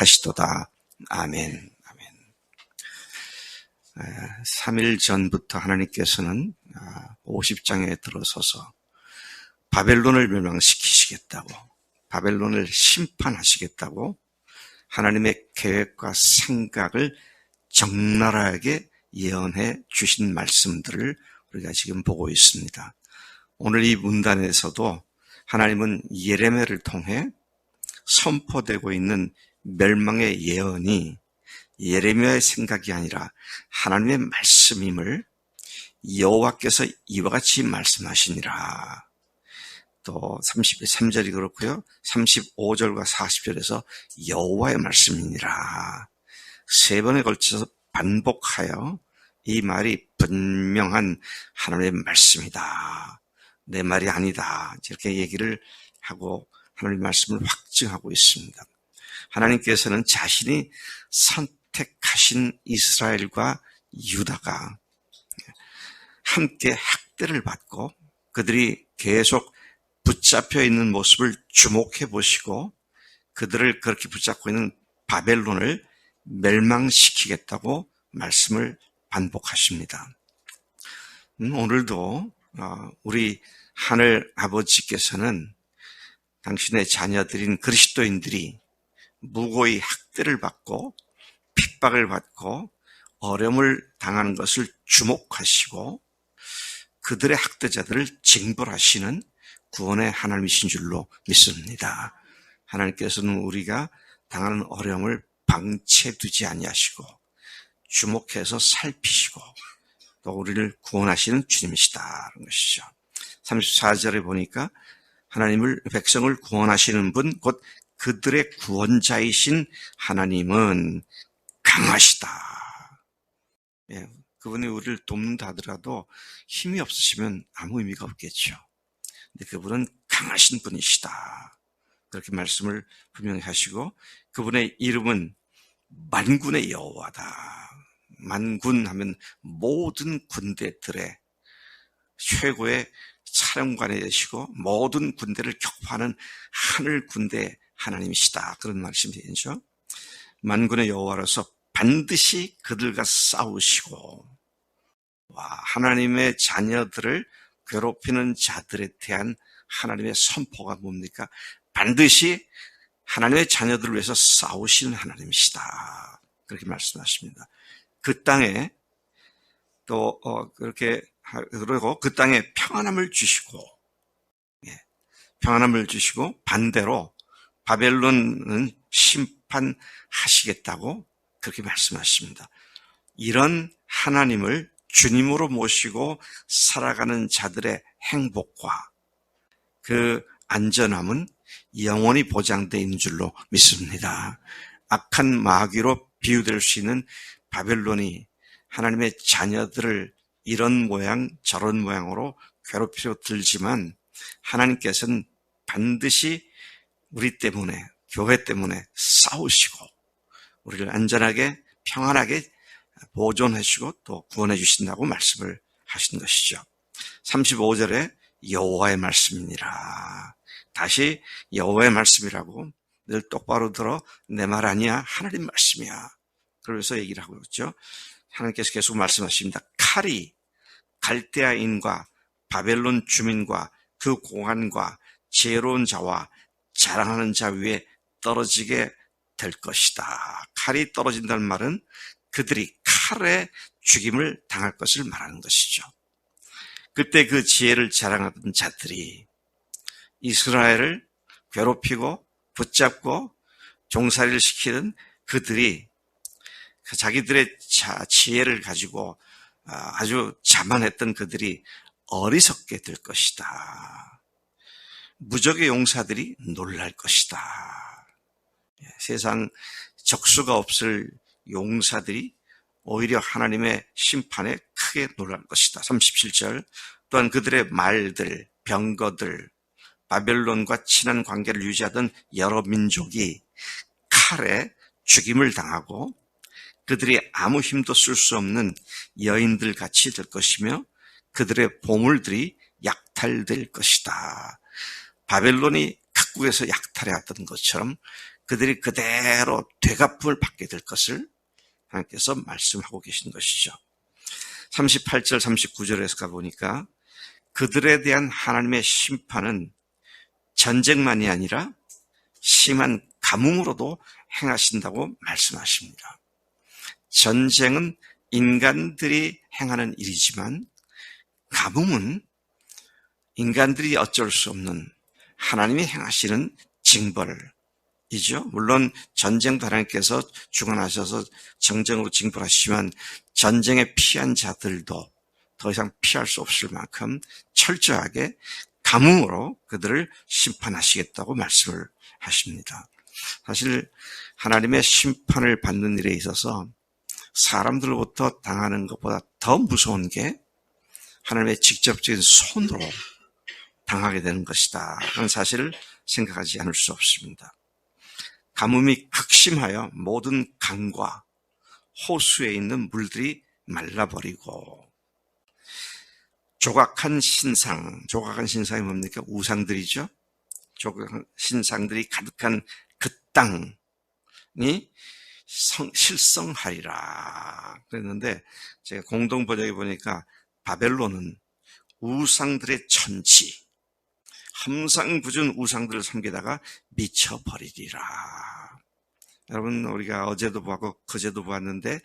하시도다. 아멘. 3일 전부터 하나님께서는 50장에 들어서서 바벨론을 멸망시키시겠다고, 바벨론을 심판하시겠다고 하나님의 계획과 생각을 적나라하게 예언해 주신 말씀들을 우리가 지금 보고 있습니다. 오늘 이 문단에서도 하나님은 예레미야를 통해 선포되고 있는 멸망의 예언이 예레미야의 생각이 아니라 하나님의 말씀임을 여호와께서 이와 같이 말씀하시니라. 또 33절이 그렇고요. 35절과 40절에서 여호와의 말씀이니라. 세 번에 걸쳐서 반복하여 이 말이 분명한 하나님의 말씀이다, 내 말이 아니다, 이렇게 얘기를 하고 하나님의 말씀을 확증하고 있습니다. 하나님께서는 자신이 선택하신 이스라엘과 유다가 함께 학대를 받고 그들이 계속 붙잡혀 있는 모습을 주목해 보시고 그들을 그렇게 붙잡고 있는 바벨론을 멸망시키겠다고 말씀을 반복하십니다. 오늘도 우리 하늘 아버지께서는 당신의 자녀들인 그리스도인들이 무고히 학대를 받고 핍박을 받고 어려움을 당하는 것을 주목하시고 그들의 학대자들을 징벌하시는 구원의 하나님이신 줄로 믿습니다. 하나님께서는 우리가 당하는 어려움을 방치해두지 아니하시고 주목해서 살피시고 또 우리를 구원하시는 주님이시다는 것이죠. 34절에 보니까 하나님을, 백성을 구원하시는 분, 곧 그들의 구원자이신 하나님은 강하시다. 예, 그분이 우리를 돕는다 하더라도 힘이 없으시면 아무 의미가 없겠죠. 근데 그분은 강하신 분이시다, 그렇게 말씀을 분명히 하시고 그분의 이름은 만군의 여호와다. 만군 하면 모든 군대들의 최고의 사령관이 되시고 모든 군대를 격파하는 하늘 군대 하나님이시다, 그런 말씀이죠. 만군의 여호와로서 반드시 그들과 싸우시고, 하나님의 자녀들을 괴롭히는 자들에 대한 하나님의 선포가 뭡니까? 반드시 하나님의 자녀들을 위해서 싸우시는 하나님이시다, 그렇게 말씀하십니다. 그 땅에 또 그렇게 그리고 그 땅에 평안함을 주시고, 평안함을 주시고 반대로 바벨론은 심판하시겠다고 그렇게 말씀하십니다. 이런 하나님을 주님으로 모시고 살아가는 자들의 행복과 그 안전함은 영원히 보장되어 있는 줄로 믿습니다. 악한 마귀로 비유될 수 있는 바벨론이 하나님의 자녀들을 이런 모양 저런 모양으로 괴롭히려 들지만 하나님께서는 반드시 우리 때문에, 교회 때문에 싸우시고 우리를 안전하게 평안하게 보존하시고 또 구원해 주신다고 말씀을 하신 것이죠. 35절에 여호와의 말씀이니라. 다시 여호와의 말씀이라고, 늘 똑바로 들어, 내 말 아니야, 하나님 말씀이야, 그러면서 얘기를 하고 있죠. 하나님께서 계속 말씀하십니다. 칼이 갈대아인과 바벨론 주민과 그 공안과 지혜로운 자와 자랑하는 자 위에 떨어지게 될 것이다. 칼이 떨어진다는 말은 그들이 칼에 죽임을 당할 것을 말하는 것이죠. 그때 그 지혜를 자랑하던 자들이 이스라엘을 괴롭히고 붙잡고 종살이를 시키는 그들이 자기들의 지혜를 가지고 아주 자만했던 그들이 어리석게 될 것이다. 무적의 용사들이 놀랄 것이다. 세상 적수가 없을 용사들이 오히려 하나님의 심판에 크게 놀랄 것이다. 37절, 또한 그들의 말들, 병거들, 바벨론과 친한 관계를 유지하던 여러 민족이 칼에 죽임을 당하고 그들이 아무 힘도 쓸 수 없는 여인들 같이 될 것이며 그들의 보물들이 약탈될 것이다. 바벨론이 각국에서 약탈해왔던 것처럼 그들이 그대로 되갚음을 받게 될 것을 하나님께서 말씀하고 계신 것이죠. 38절 39절에서 가보니까 그들에 대한 하나님의 심판은 전쟁만이 아니라 심한 가뭄으로도 행하신다고 말씀하십니다. 전쟁은 인간들이 행하는 일이지만 가뭄은 인간들이 어쩔 수 없는 하나님이 행하시는 징벌이죠. 물론 전쟁도 하나님께서 주관하셔서 정정으로 징벌하시지만 전쟁에 피한 자들도 더 이상 피할 수 없을 만큼 철저하게 가뭄으로 그들을 심판하시겠다고 말씀을 하십니다. 사실 하나님의 심판을 받는 일에 있어서 사람들로부터 당하는 것보다 더 무서운 게 하나님의 직접적인 손으로 당하게 되는 것이다 하는 사실을 생각하지 않을 수 없습니다. 가뭄이 극심하여 모든 강과 호수에 있는 물들이 말라버리고 조각한 신상이 뭡니까? 우상들이죠. 조각한 신상들이 가득한 그 땅이 실성하리라 그랬는데 제가 공동 번역에 보니까 바벨론은 우상들의 천지, 험상궂은 우상들을 섬기다가 미쳐버리리라. 여러분, 우리가 어제도 보았고 그제도 보았는데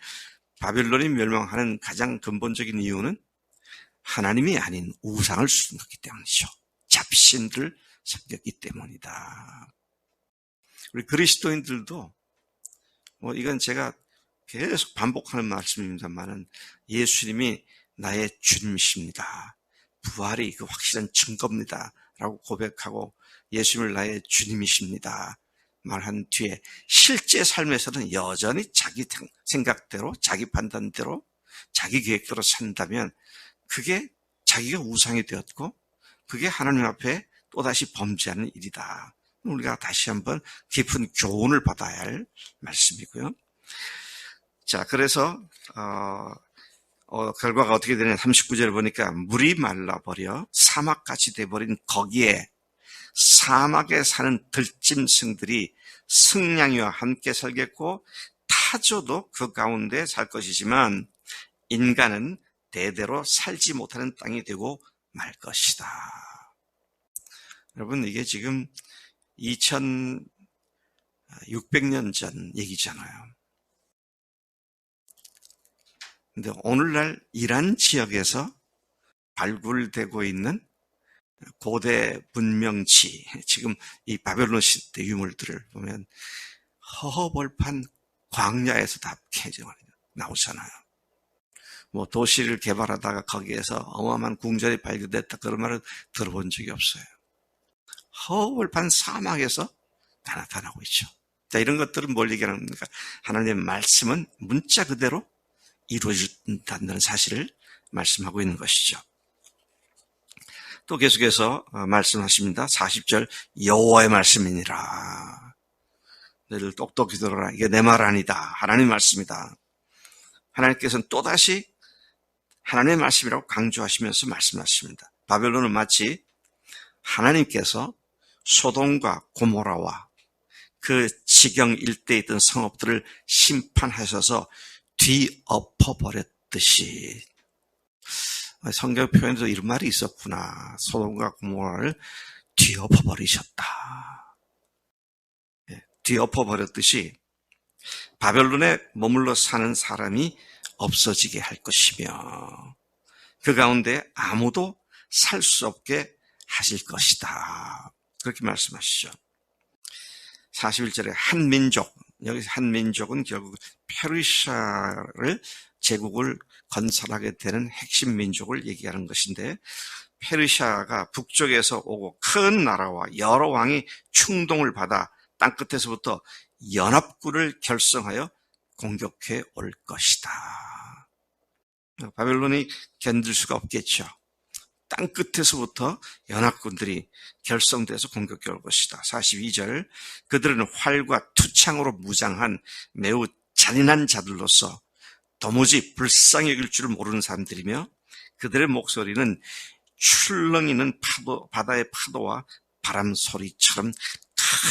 바벨론이 멸망하는 가장 근본적인 이유는 하나님이 아닌 우상을 섬겼기 때문이죠. 잡신들을 섬겼기 때문이다. 우리 그리스도인들도 이건 제가 계속 반복하는 말씀입니다만은 예수님이 나의 주님이십니다. 부활이 그 확실한 증거입니다. 라고 고백하고 예수님을 나의 주님이십니다. 말한 뒤에 실제 삶에서는 여전히 자기 생각대로, 자기 판단대로, 자기 계획대로 산다면 그게 자기가 우상이 되었고 그게 하나님 앞에 또다시 범죄하는 일이다. 우리가 다시 한번 깊은 교훈을 받아야 할 말씀이고요. 자, 그래서 결과가 어떻게 되냐 39절을 보니까 물이 말라버려 사막같이 돼버린 거기에 사막에 사는 들짐승들이 승냥이와 함께 살겠고 타조도 그 가운데 살 것이지만 인간은 대대로 살지 못하는 땅이 되고 말 것이다. 여러분, 이게 지금 2600년 전 얘기잖아요. 근데 오늘날 이란 지역에서 발굴되고 있는 고대 문명지, 지금 이 바벨론 시대 유물들을 보면 허허벌판 광야에서 다 캐져 나오잖아요. 도시를 개발하다가 거기에서 어마어마한 궁전이 발견됐다 그런 말은 들어본 적이 없어요. 허허벌판 사막에서 다 나타나고 있죠. 자, 이런 것들은 뭘 얘기하는 겁니까? 하나님의 말씀은 문자 그대로 이루어진다는 사실을 말씀하고 있는 것이죠. 또 계속해서 말씀하십니다. 40절 여호와의 말씀이니라. 너희들 똑똑히 들어라. 이게 내 말 아니다. 하나님의 말씀이다. 하나님께서는 또다시 하나님의 말씀이라고 강조하시면서 말씀하십니다. 바벨론은 마치 하나님께서 소돔과 고모라와 그 지경 일대에 있던 성읍들을 심판하셔서 뒤엎어버렸듯이, 성경 표현에도 이런 말이 있었구나. 소돔과 고모라를 뒤엎어버리셨다. 뒤엎어버렸듯이 바벨론에 머물러 사는 사람이 없어지게 할 것이며 그 가운데 아무도 살 수 없게 하실 것이다. 그렇게 말씀하시죠. 41절에 한 민족, 여기서 한 민족은 결국 페르시아를 제국을 건설하게 되는 핵심 민족을 얘기하는 것인데, 페르시아가 북쪽에서 오고 큰 나라와 여러 왕이 충동을 받아 땅끝에서부터 연합군을 결성하여 공격해 올 것이다. 바벨론이 견딜 수가 없겠죠. 땅끝에서부터 연합군들이 결성돼서 공격해 올 것이다. 42절 그들은 활과 투창으로 무장한 매우 잔인한 자들로서 도무지 불쌍히 여길 줄을 모르는 사람들이며 그들의 목소리는 출렁이는 파도, 바다의 파도와 바람 소리처럼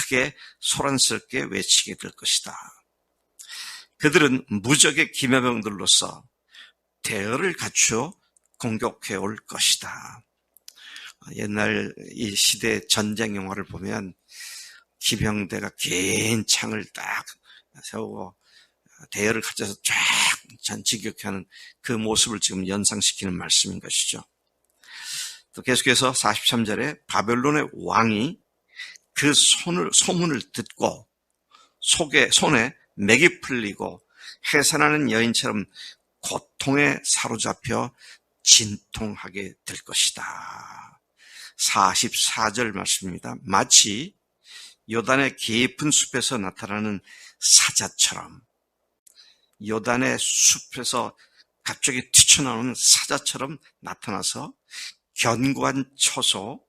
크게 소란스럽게 외치게 될 것이다. 그들은 무적의 기묘병들로서 대열을 갖추어 공격해 올 것이다. 옛날 이 시대 전쟁 영화를 보면 기병대가 긴 창을 딱 세우고 대열을 갖춰서 쫙 전지격하는 그 모습을 지금 연상시키는 말씀인 것이죠. 또 계속해서 43절에 바벨론의 왕이 그 소문을 듣고 손에 맥이 풀리고 해산하는 여인처럼 고통에 사로잡혀 진통하게 될 것이다. 44절 말씀입니다. 마치 요단의 깊은 숲에서 나타나는 사자처럼, 요단의 숲에서 갑자기 튀쳐나오는 사자처럼 나타나서 견고한 처소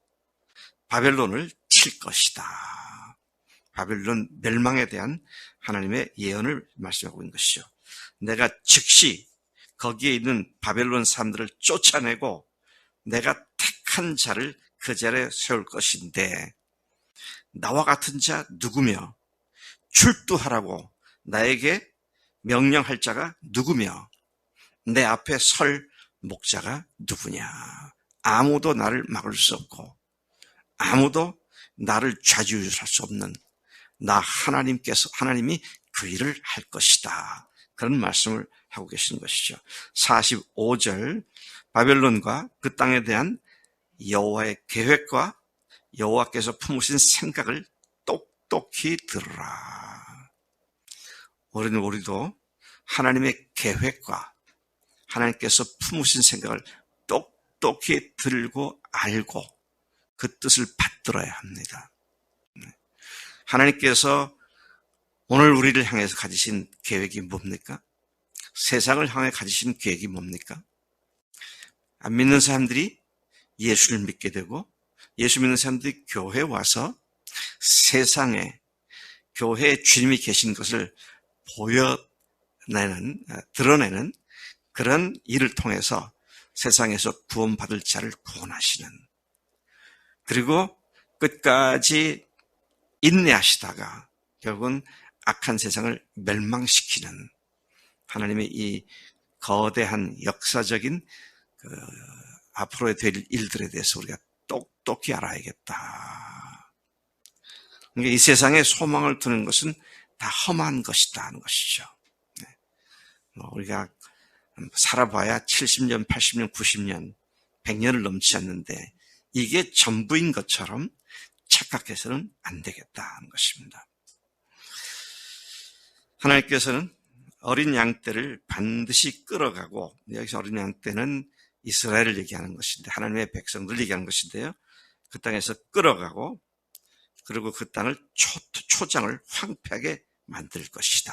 바벨론을 칠 것이다. 바벨론 멸망에 대한 하나님의 예언을 말씀하고 있는 것이죠. 내가 즉시 거기에 있는 바벨론 사람들을 쫓아내고 내가 택한 자를 그 자리에 세울 것인데 나와 같은 자 누구며 출두하라고 나에게 명령할 자가 누구며 내 앞에 설 목자가 누구냐. 아무도 나를 막을 수 없고 아무도 나를 좌지우지할 수 없는 나 하나님이 그 일을 할 것이다. 그런 말씀을 하고 계시는 것이죠. 45절 바벨론과 그 땅에 대한 여호와의 계획과 여호와께서 품으신 생각을 똑똑히 들으라. 우리도 하나님의 계획과 하나님께서 품으신 생각을 똑똑히 들고 알고 그 뜻을 받들어야 합니다. 하나님께서 오늘 우리를 향해서 가지신 계획이 뭡니까? 세상을 향해 가지신 계획이 뭡니까? 안 믿는 사람들이 예수를 믿게 되고 예수 믿는 사람들이 교회에 와서 세상에 교회에 주님이 계신 것을 드러내는 그런 일을 통해서 세상에서 구원받을 자를 구원하시는, 그리고 끝까지 인내하시다가 결국은 악한 세상을 멸망시키는 하나님의 이 거대한 역사적인 앞으로 될 일들에 대해서 우리가 똑똑히 알아야겠다. 그러니까 이 세상에 소망을 두는 것은 다 험한 것이다 하는 것이죠. 우리가 살아봐야 70년, 80년, 90년, 100년을 넘지 않는데 이게 전부인 것처럼 착각해서는 안 되겠다 하는 것입니다. 하나님께서는 어린 양떼를 반드시 끌어가고, 여기서 어린 양떼는 이스라엘을 얘기하는 것인데 하나님의 백성들을 얘기하는 것인데요. 그 땅에서 끌어가고 그리고 그 땅을 초장을 황폐하게 만들 것이다.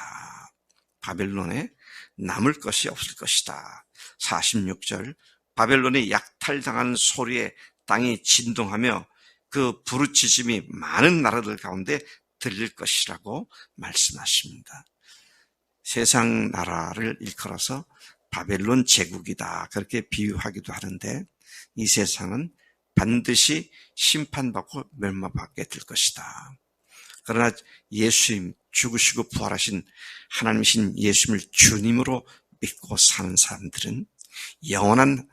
바벨론에 남을 것이 없을 것이다. 46절 바벨론이 약탈당하는 소리에 땅이 진동하며 그 부르짖음이 많은 나라들 가운데 들릴 것이라고 말씀하십니다. 세상 나라를 일컬어서 바벨론 제국이다 그렇게 비유하기도 하는데 이 세상은 반드시 심판받고 멸망받게 될 것이다. 그러나 예수님 죽으시고 부활하신 하나님이신 예수님을 주님으로 믿고 사는 사람들은 영원한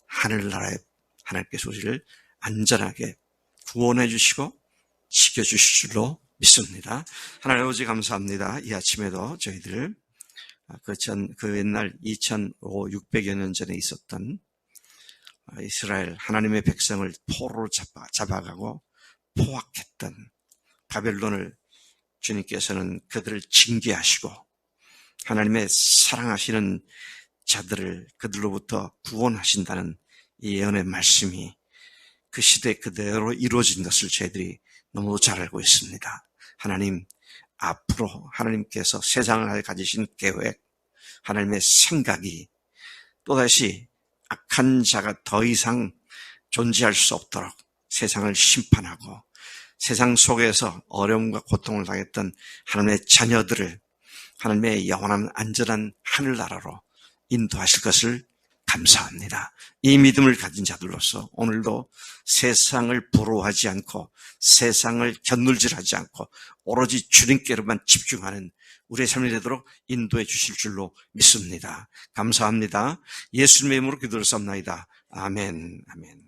하늘나라에 하나님께서 우리를 안전하게 구원해 주시고 지켜주실 줄로 믿습니다. 하나님 아버지 감사합니다. 이 아침에도 저희들 그 옛날 2600여 년 전에 있었던 이스라엘 하나님의 백성을 포로로 잡아가고 포악했던 바벨론을 주님께서는 그들을 징계하시고 하나님의 사랑하시는 자들을 그들로부터 구원하신다는 이 예언의 말씀이 그 시대 그대로 이루어진 것을 저희들이 너무 잘 알고 있습니다. 하나님, 앞으로 하나님께서 세상을 가지신 계획, 하나님의 생각이 또다시 악한 자가 더 이상 존재할 수 없도록 세상을 심판하고 세상 속에서 어려움과 고통을 당했던 하나님의 자녀들을 하나님의 영원한 안전한 하늘나라로 인도하실 것을 감사합니다. 이 믿음을 가진 자들로서 오늘도 세상을 부러워하지 않고 세상을 겨눌질하지 않고 오로지 주님께로만 집중하는 우리의 삶이 되도록 인도해 주실 줄로 믿습니다. 감사합니다. 예수님의 이름으로 기도를 쌉나이다. 아멘. 아멘.